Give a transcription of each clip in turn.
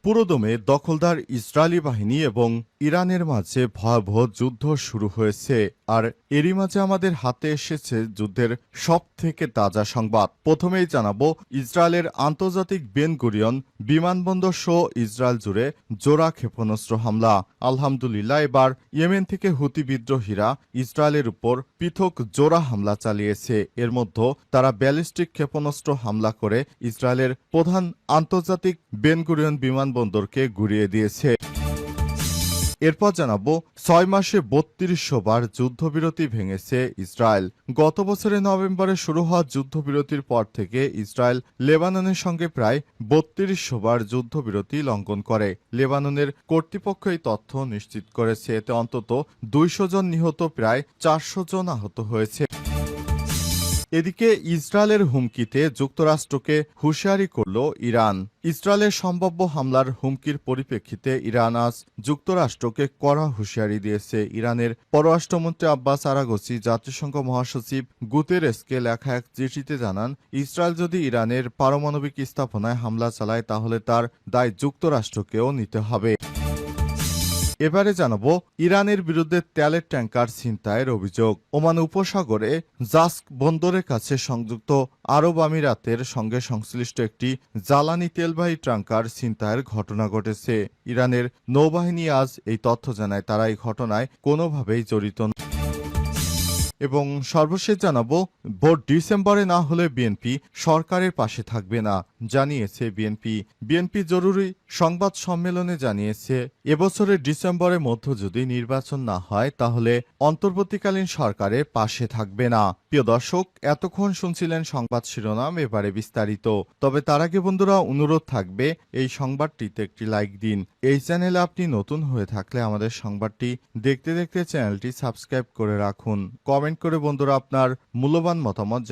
পুরোদমে দখলদার ইসরায়েলি বাহিনী এবং ইরানের মাঝে ভয়াবহ যুদ্ধ শুরু হয়েছে। আর এরই মাঝে আমাদের হাতে এসেছে যুদ্ধের সবথেকে তাজা সংবাদ। প্রথমেই জানাবো ইসরায়েলের আন্তর্জাতিক বেন গুরিয়ন বিমানবন্দর সহ ইসরায়েল জুড়ে জোড়া ক্ষেপণাস্ত্র হামলা। আলহামদুলিল্লাহ, এবার ইয়েমেন থেকে হুতি বিদ্রোহীরা ইসরায়েলের উপর পৃথক জোড়া হামলা চালিয়েছে। এর মধ্যে তারা ব্যালিস্টিক ক্ষেপণাস্ত্র হামলা করে ইসরায়েলের প্রধান আন্তর্জাতিক বেন গুরিয়ন বিমানবন্দরকে গুঁড়িয়ে দিয়েছে। এরপর জানাবো ৬ মাসে ৩২০০ বার যুদ্ধবিরতি ভেঙেছে ইসরায়েল। গত বছরের নভেম্বরে শুরু হওয়া যুদ্ধবিরতির পর থেকে ইসরায়েল লেবাননের সঙ্গে প্রায় ৩২০০ বার যুদ্ধবিরতি লঙ্ঘন করে। লেবাননের কর্তৃপক্ষ এই তথ্য নিশ্চিত করেছে। এতে অন্তত ২০০ জন নিহত, প্রায় ৪০০ জন আহত হয়েছে। এদিকে ইসরায়েলের হুমকিতে যুক্তরাষ্ট্রকে হুঁশিয়ারি করল ইরান। ইসরায়েলের সম্ভাব্য হামলার হুমকির পরিপ্রেক্ষিতে ইরান আজ যুক্তরাষ্ট্রকে কড়া হুঁশিয়ারি দিয়েছে। ইরানের পররাষ্ট্রমন্ত্রী আব্বাস আরাগচি জাতিসংঘ মহাসচিব গুতেরেসকে লেখা এক চিঠিতে জানান, ইসরায়েল যদি ইরানের পারমাণবিক স্থাপনায় হামলা চালায় তাহলে তার দায় যুক্তরাষ্ট্রকেও নিতে হবে। এবারে জানাবো ইরানের বিরুদ্ধে তেলের ট্যাঙ্কার ছিনতাইয়ের অভিযোগ। ওমান উপসাগরে জাস্ক বন্দরের কাছে সংযুক্ত আরব আমিরাতের সঙ্গে সংশ্লিষ্ট একটি জ্বালানি তেলবাহী ট্যাঙ্কার ছিনতাইয়ের ঘটনা ঘটেছে। ইরানের নৌবাহিনী আজ এই তথ্য জানায়, তারা এই ঘটনায় কোনোভাবেই জড়িত নয়। এবং সর্বশেষ জানাবো ভোট ডিসেম্বরে না হলে বিএনপি সরকারের পাশে থাকবে না, জানিয়েছে বিএনপি। বিএনপি জরুরি সংবাদ সম্মেলনে জানিয়েছে, এবছরের ডিসেম্বরের মধ্যে যদি নির্বাচন না হয় তাহলে অন্তর্বর্তীকালীন সরকারের পাশে থাকবে না। প্রিয় দর্শক, এতক্ষণ শুনছিলেন সংবাদ শিরোনাম, এবারে বিস্তারিত। তবে তার আগে বন্ধুরা অনুরোধ থাকবে এই সংবাদটিতে একটি লাইক দিন। এই চ্যানেলে আপনি নতুন হয়ে থাকলে আমাদের সংবাদটি দেখতে দেখতে চ্যানেলটি সাবস্ক্রাইব করে রাখুন। কমেন্ট করে বন্ধুরা আপনার মূল্যবান মতামত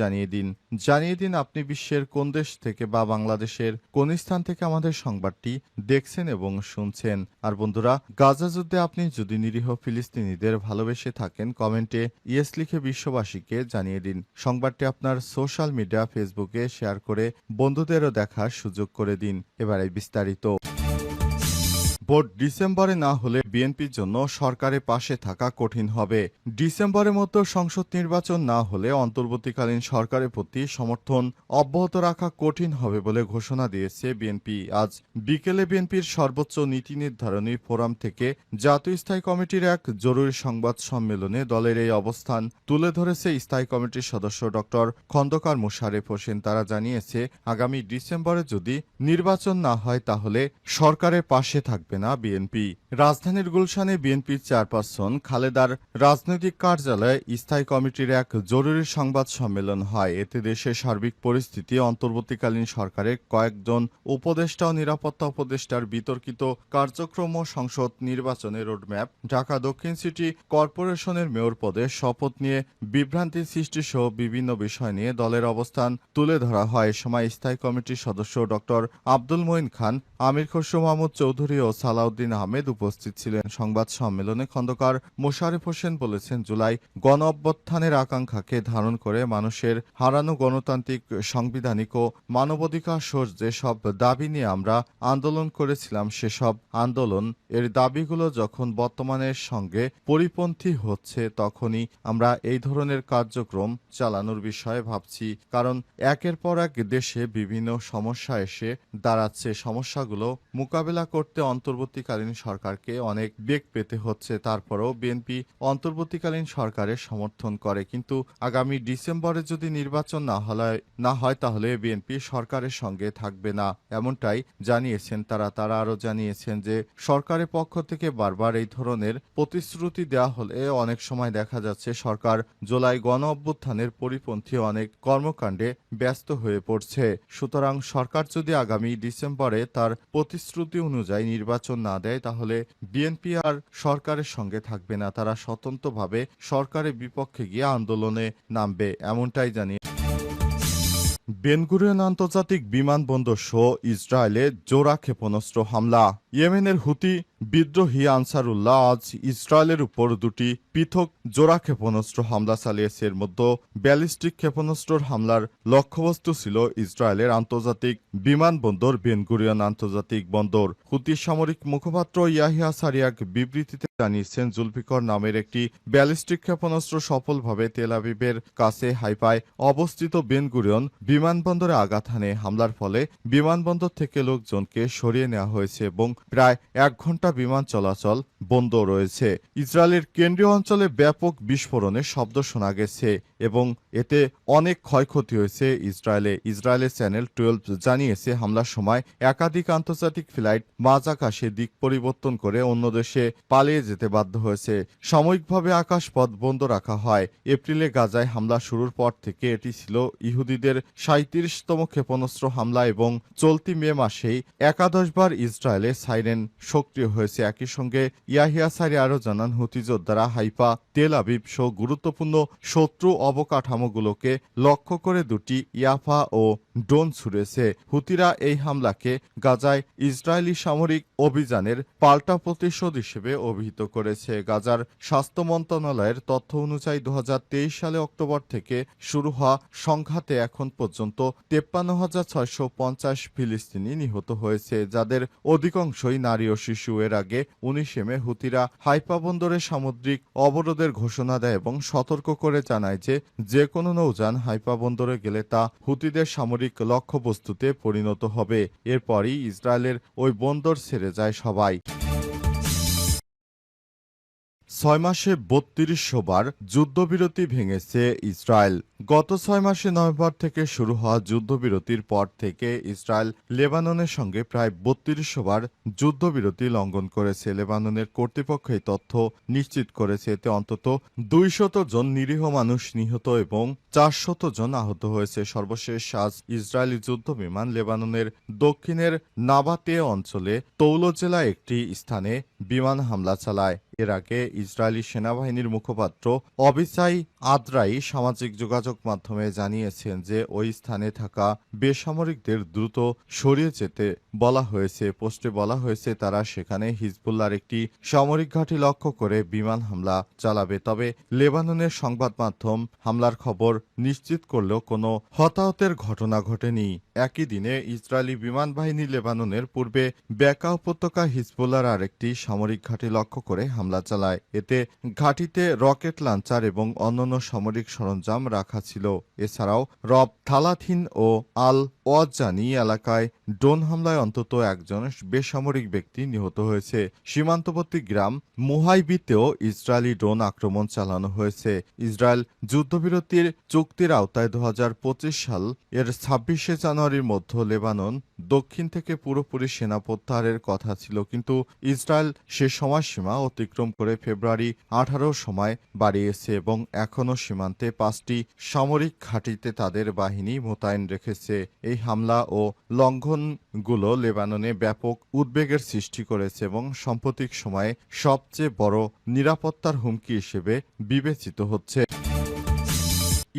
জানিয়ে দিন আপনি বিশ্বের কোন দেশ থেকে বা বাংলাদেশের কোন স্থান থেকে আমাদের সংবাদটি দেখছেন এবং শুনছেন। আর বন্ধুরা, গাজা যুদ্ধে আপনি যদি নিরীহ ফিলিস্তিনিদের ভালোবেসে থাকেন কমেন্টে ইয়েস লিখে বিশ্ববাসীকে জানিয়ে দিন। সংবাদটি আপনার সোশ্যাল মিডিয়া ফেসবুকে শেয়ার করে বন্ধুদেরও দেখার সুযোগ করে দিন। এবারে বিস্তারিত। ভোট ডিসেম্বরে না হলে বিএনপির জন্য সরকারের পাশে থাকা কঠিন হবে। ডিসেম্বরের মতো সংসদ নির্বাচন না হলে অন্তর্বর্তীকালীন সরকারের প্রতি সমর্থন অব্যাহত রাখা কঠিন হবে বলে ঘোষণা দিয়েছে বিএনপি। আজ বিকেলে বিএনপির সর্বোচ্চ নীতি নির্ধারণী ফোরাম থেকে জাতীয় স্থায়ী কমিটির এক জরুরি সংবাদ সম্মেলনে দলের এই অবস্থান তুলে ধরেছে স্থায়ী কমিটির সদস্য ড খন্দকার মোশারেফ হোসেন। তারা জানিয়েছে, আগামী ডিসেম্বরে যদি নির্বাচন না হয় তাহলে সরকারের পাশে থাকবে না বিএনপি। রাজধানীর গুলশানে বিএনপির চেয়ারপারসন খালেদার রাজনৈতিক কার্যালয়ে স্থায়ী কমিটির এক জরুরি সংবাদ সম্মেলন হয়। এতে দেশের সার্বিক পরিস্থিতি, অন্তর্বর্তীকালীন সরকারের কয়েকজন উপদেষ্টা ও নিরাপত্তা উপদেষ্টার বিতর্কিত কার্যক্রম ও সংসদ নির্বাচনের রোডম্যাপ, ঢাকা দক্ষিণ সিটি কর্পোরেশনের মেয়র পদে শপথ নিয়ে বিভ্রান্তি সৃষ্টি সহ বিভিন্ন বিষয় নিয়ে দলের অবস্থান তুলে ধরা হয়। এ সময় স্থায়ী কমিটির সদস্য ড আব্দুল মঈন খান, আমির খসরু মাহমুদ চৌধুরী ও সালাউদ্দিন আহমেদ উপস্থিত ছিলেন। সংবাদ সম্মেলনে খন্দকার মোশারেফ হোসেন বলেছেন, জুলাই গণ অভ্যুত্থানের আকাঙ্ক্ষাকে ধারণ করে মানুষের হারানো গণতান্ত্রিক, সাংবিধানিক ও মানবাধিকার সহ যেসব দাবি নিয়ে আমরা আন্দোলন করেছিলাম, সেসব আন্দোলন এর দাবিগুলো যখন বর্তমানের সঙ্গে পরিপন্থী হচ্ছে তখনই আমরা এই ধরনের কার্যক্রম চালানোর বিষয়ে ভাবছি। কারণ একের পর এক দেশে বিভিন্ন সমস্যা এসে দাঁড়াচ্ছে। সমস্যাগুলো মোকাবেলা করতে অন্তর্বর্তীকালীন সরকারকে অনেক বেগ পেতে হচ্ছে। তারপরেও বিএনপি অন্তর্বর্তীকালীন সরকারের সমর্থন করে, কিন্তু আগামী ডিসেম্বরে যদি নির্বাচন না হয় তাহলে বিএনপি সরকারের সঙ্গে থাকবে না, এমনটাই জানিয়েছেন তারা। আরও জানিয়েছেন যে সরকারের পক্ষ থেকে বারবার এই ধরনের প্রতিশ্রুতি দেওয়া হলে অনেক সময় দেখা যাচ্ছে সরকার জুলাই গণ অভ্যুত্থানের পরিপন্থী অনেক কর্মকাণ্ডে ব্যস্ত হয়ে পড়ছে। সুতরাং সরকার যদি আগামী ডিসেম্বরে তার প্রতিশ্রুতি অনুযায়ী নির্বাচন না দেয় তাহলে বিএনপি আর সরকারের সঙ্গে থাকবে না, তারা স্বতন্ত্রভাবে সরকারের বিপক্ষে গিয়ে আন্দোলনে নামবে, এমনটাই জানিয়ে বেন গুরিয়ন আন্তর্জাতিক বিমানবন্দর সহ ইসরায়েলে জোড়া ক্ষেপণাস্ত্র হামলা। ইয়েমেনের হুতি বিদ্রোহী আনসারুল্লাহ আজ ইসরায়েলের উপর দুটি পৃথক জোড়া ক্ষেপণাস্ত্র হামলা চালিয়েছে। এর মধ্যে ব্যালিস্টিক ক্ষেপণাস্ত্রের হামলার লক্ষ্যবস্তু ছিল ইসরায়েলের আন্তর্জাতিক বিমানবন্দর বেন গুরিয়ন আন্তর্জাতিক বন্দর। হুতি সামরিক মুখপাত্র ইয়াহিয়া সারিয়া এক বিবৃতিতে জানিয়েছেন, জুলফিকর নামের একটি ব্যালিস্টিক ক্ষেপণাস্ত্র সফলভাবে তেল আবিবের কাছে হাইফায় অবস্থিত বেন গুরিয়ন বিমানবন্দরে আঘাত হানে। হামলার ফলে বিমানবন্দর থেকে লোকজনকে সরিয়ে নেওয়া হয়েছে এবং প্রায় 1 ঘণ্টা বিমান চলাচল বন্ধ রয়েছে। ইসরায়েলের কেন্দ্রীয় অঞ্চলে ব্যাপক বিস্ফোরণের শব্দ শোনা গেছে এবং এতে অনেক ক্ষয়ক্ষতি হয়েছে। ইসরায়েলের চ্যানেল 12 জানিয়েছে, হামলার সময় একাধিক আন্তর্জাতিক ফ্লাইট মাঝ আকাশে দিক পরিবর্তন করে অন্য দেশে পালিয়ে যেতে বাধ্য হয়েছে। সাময়িকভাবে আকাশপথ বন্ধ রাখা হয়। এপ্রিলে গাজায় হামলা শুরুর পর থেকে এটি ছিল ইহুদিদের 37তম ক্ষেপণাস্ত্র হামলা এবং চলতি মে মাসেই একাদশ বার ইসরায়েলে সাইরেন সক্রিয় হয়েছে। একই সঙ্গে ইয়াহিয়া সারি আরও জানান, হুতি যোদ্ধারা হাইফা, তেল আবিব সহ গুরুত্বপূর্ণ শত্রু অবকাঠামোগুলোকে লক্ষ্য করে দুটি ইয়াফা ও ড্রোন ছুড়েছে। হুতিরা এই হামলাকে গাজায় ইসরায়েলি সামরিক অভিযানের পাল্টা প্রতিশোধ হিসেবে অভিহিত করেছে। গাজার স্বাস্থ্য মন্ত্রণালয়ের তথ্য অনুযায়ী 2023 সালে অক্টোবর থেকে শুরু হওয়া সংঘাতে এখন পর্যন্ত 53,650 ফিলিস্তিনি নিহত হয়েছে, যাদের অধিকাংশই নারী ও শিশু। এর আগে 19 মে হুতিরা হাইফা বন্দরে সামুদ্রিক অবরোধের ঘোষণা দেয় এবং সতর্ক করে জানায় যে কোনো নৌযান হাইফা বন্দরে গেলে তা হুতিদের সামরিক লক্ষ্যবস্তুতে পরিণত হবে। এরপরই ইসরায়েলের ওই বন্দর ছেড়ে যায় সবাই। 6 মাসে 3200 বার যুদ্ধবিরতি ভেঙেছে ইসরায়েল। গত 6 মাসে নভেম্বর থেকে শুরু হওয়া যুদ্ধবিরতির পর থেকে ইসরায়েল লেবাননের সঙ্গে প্রায় 3200 বার যুদ্ধবিরতি লঙ্ঘন করেছে। লেবাননের কর্তৃপক্ষ এই তথ্য নিশ্চিত করেছে। এতে অন্তত 200 জন নিরীহ মানুষ নিহত এবং 400 জন আহত হয়েছে। সর্বশেষ আজ ইসরায়েলি যুদ্ধবিমান লেবাননের দক্ষিণের নাবাতে অঞ্চলে তৌল জেলা একটি স্থানে বিমান হামলা চালায়। এর আগে ইসরায়েলি সেনাবাহিনীর মুখপাত্র অবিচাই আদ্রাই সামাজিক যোগাযোগ মাধ্যমে জানিয়েছেন যে ওই স্থানে থাকা বেসামরিকদের দ্রুত সরিয়ে যেতে বলা হয়েছে। পোস্টে বলা হয়েছে, তারা সেখানে হিজবুল্লাহর একটি সামরিক ঘাঁটি লক্ষ্য করে বিমান হামলা চালাবে। তবে লেবাননের সংবাদ মাধ্যম হামলার খবর নিশ্চিত করলেও কোনো হতাহতের ঘটনা ঘটেনি। একই দিনে ইসরায়েলি বিমান বাহিনী লেবাননের পূর্বে বেকা উপত্যকা হিজবুল্লাহর আরেকটি সামরিক ঘাঁটি লক্ষ্য করে হামলা চালায়। এতে ঘাঁটিতে রকেট লঞ্চার এবং অন্যান্য সামরিক সরঞ্জাম রাখা ছিল। এছাড়াও রব থালাথিন ও আল ওয়াজ্জানি এলাকায় ড্রোন হামলায় অন্তত একজন বেসামরিক ব্যক্তি নিহত হয়েছে। সীমান্তবর্তী গ্রাম মুহাইবিতেও ইসরায়েলি ড্রোন আক্রমণ চালানো হয়েছে। ইসরায়েল যুদ্ধবিরতির চুক্তির আওতায় 2025 সাল এর 26 জানুয়ারির মধ্যে লেবানন দক্ষিণ থেকে পুরোপুরি সেনা প্রত্যাহারের কথা ছিল, কিন্তু ইসরায়েল সে সময়সীমা অতিক্রম করে ফেব্রুয়ারি 18 সময় বাড়িয়েছে এবং এখনও সীমান্তে 5টি সামরিক ঘাঁটিতে তাদের বাহিনী মোতায়েন রেখেছে। এই হামলা ও লঙ্ঘনগুলো লেবাননে ব্যাপক উদ্বেগের সৃষ্টি করেছে এবং সাম্প্রতিক সময়ে সবচেয়ে বড় নিরাপত্তার হুমকি হিসেবে বিবেচিত হচ্ছে।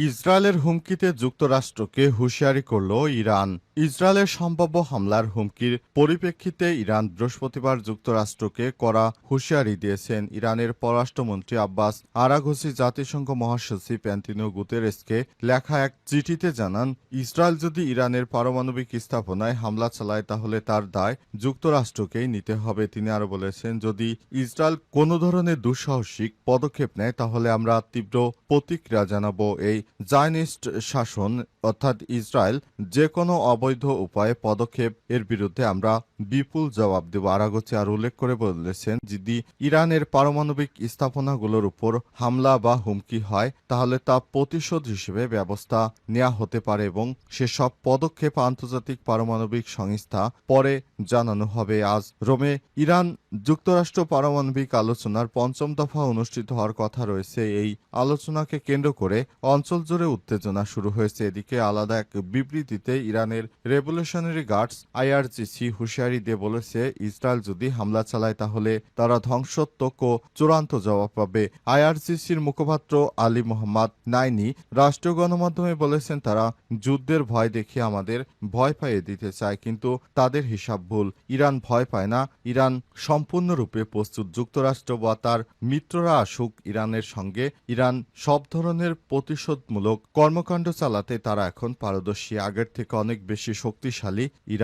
ইসরায়েলের হুমকিতে যুক্তরাষ্ট্রকে হুঁশিয়ারি করল ইরান। ইসরায়েলের সম্ভাব্য হামলার হুমকির পরিপ্রেক্ষিতে ইরান বৃহস্পতিবার যুক্তরাষ্ট্রকে কড়া হুঁশিয়ারি দিয়েছেন। ইরানের পররাষ্ট্রমন্ত্রী আব্বাস আরাঘচি জাতিসংঘ মহাসচিব অ্যান্টোনিও গুতেরেসকে লেখা এক চিঠিতে জানান, ইসরায়েল যদি ইরানের পারমাণবিক স্থাপনায় হামলা চালায় তাহলে তার দায় যুক্তরাষ্ট্রকেই নিতে হবে। তিনি আরও বলেছেন, যদি ইসরায়েল কোনো ধরনের দুঃসাহসিক পদক্ষেপ নেয় তাহলে আমরা তীব্র প্রতিক্রিয়া জানাবো। এই জায়নিস্ট শাসন অর্থাৎ ইসরায়েল যে কোনো অবৈধ উপায়ে পদক্ষেপ এর বিরুদ্ধে আমরা বিপুল জবাব দেব। আরাঘচি আর উল্লেখ করে বলেছেন, যদি ইরানের পারমাণবিক স্থাপনাগুলোর উপর হামলা বা হুমকি হয় তাহলে তা প্রতিশোধ হিসেবে ব্যবস্থা নেওয়া হতে পারে এবং সেসব পদক্ষেপ আন্তর্জাতিক পারমাণবিক সংস্থা পরে জানানো হবে। আজ রোমে ইরান যুক্তরাষ্ট্র পারমাণবিক আলোচনার 5ম দফা অনুষ্ঠিত হওয়ার কথা রয়েছে। এই আলোচনাকে কেন্দ্র করে অঞ্চল জুড়ে উত্তেজনা শুরু হয়েছে। এদিকে আলাদা এক বিবৃতিতে ইরানের রেভলিউশনারি গার্ডস আইআরজিসি হুঁশিয়ারি দিয়ে বলেছে, ইসরায়েল যদি হামলা চালায় তাহলে তারা ধ্বংসাত্মক ও চূড়ান্ত জবাব পাবে। আইআরজিসির মুখপাত্র আলী মোহাম্মদ নাইনি রাষ্ট্রীয় গণমাধ্যমে বলেছেন, তারা যুদ্ধের ভয় দেখিয়ে আমাদের ভয় পাইয়ে দিতে চায়, কিন্তু তাদের হিসাব ভুল। ইরান ভয় পায় না, ইরান সম্পূর্ণরূপে প্রস্তুত। যুক্তরাষ্ট্র বা তার মিত্ররা আসুক ইরানের সঙ্গে, ইরান সব ধরনের প্রতিশোধমূলক কর্মকাণ্ড চালাতে তারা এখন পারদর্শী, আগের থেকে অনেক বেশি শক্তিশালী ইরান।